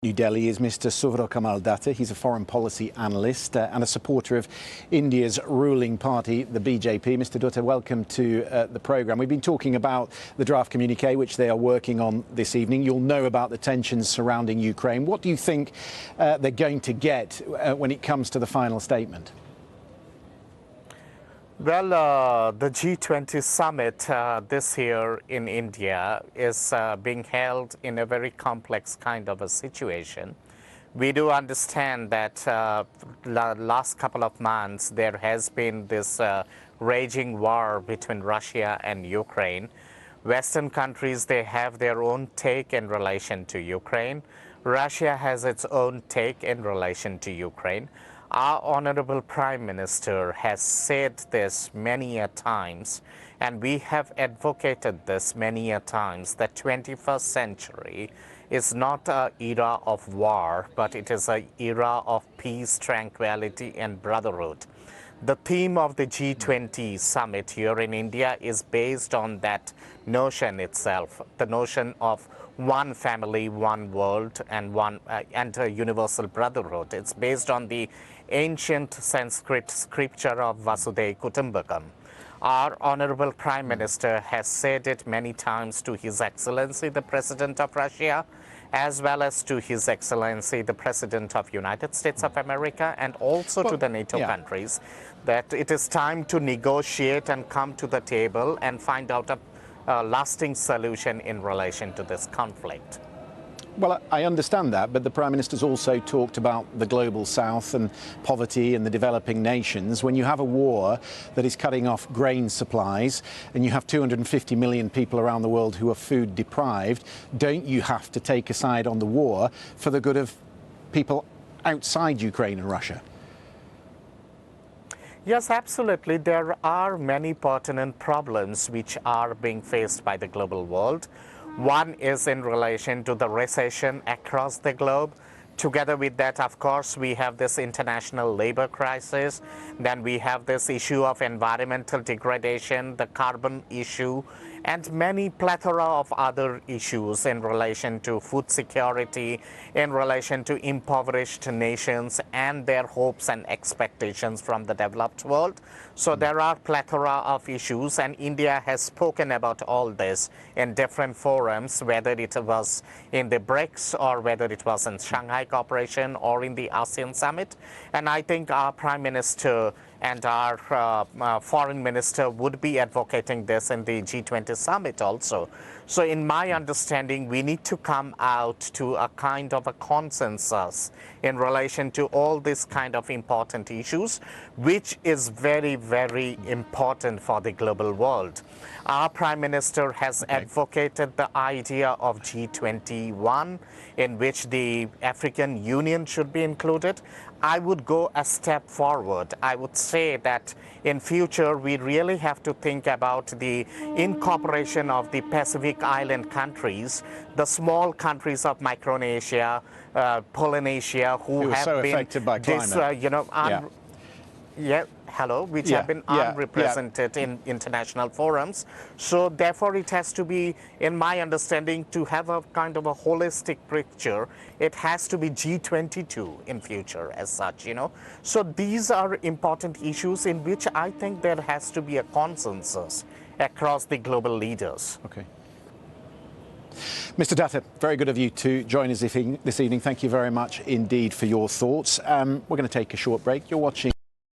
New Delhi is Mr. Kamal Datta. He's a foreign policy analyst and a supporter of India's ruling party, the BJP. Mr. Datta, welcome to the programme. We've been talking about the draft communique, which they are working on this evening. You'll know about the tensions surrounding Ukraine. What do you think they're going to get when it comes to the final statement? Well, the G20 Summit this year in India is being held in a very complex kind of a situation. We do understand that last couple of months there has been this raging war between Russia and Ukraine. Western countries, they have their own take in relation to Ukraine. Russia has its own take in relation to Ukraine. Our Honorable Prime Minister has said this many a times, and we have advocated this many a times, that 21st century is not an era of war, but it is an era of peace, tranquility, and brotherhood. The theme of the G20 summit here in India is based on that notion itself, the notion of one family, one world, and a universal brotherhood. It's based on the ancient Sanskrit scripture of Vasudhaiva Kutumbakam. Our Honorable Prime Minister has said it many times to His Excellency, the President of Russia, as well as to His Excellency, the President of United States of America, and also to the NATO countries, that it is time to negotiate and come to the table and find out a lasting solution in relation to this conflict. Well, I understand that, but the Prime Minister's also talked about the global south and poverty in the developing nations. When you have a war that is cutting off grain supplies and you have 250 million people around the world who are food deprived, don't you have to take a side on the war for the good of people outside Ukraine and Russia? Yes, absolutely. There are many pertinent problems which are being faced by the global world. One is in relation to the recession across the globe. Together with that, of course, we have this international labor crisis. Then we have this issue of environmental degradation, the carbon issue, and many plethora of other issues in relation to food security, in relation to impoverished nations and their hopes and expectations from the developed world. So there are plethora of issues, and India has spoken about all this in different forums, whether it was in the BRICS or whether it was in Shanghai Cooperation or in the ASEAN Summit. And I think our Prime Minister and our Foreign Minister would be advocating this in the G20 Summit also. So in my understanding, we need to come out to a kind of a consensus in relation to all these kind of important issues, which is very, very important for the global world. Our Prime Minister has advocated the idea of G21, in which the African Union should be included. I would go a step forward. I would say that in future we really have to think about the incorporation of the Pacific Island countries, the small countries of Micronesia, Polynesia, who have so been affected by climate. which have been unrepresented in international forums. So therefore it has to be, in my understanding, to have a kind of a holistic picture, it has to be G22 in future as such, So these are important issues in which I think there has to be a consensus across the global leaders. Okay. Mr. Datta, very good of you to join us this evening. Thank you very much indeed for your thoughts. We're going to take a short break. You're watching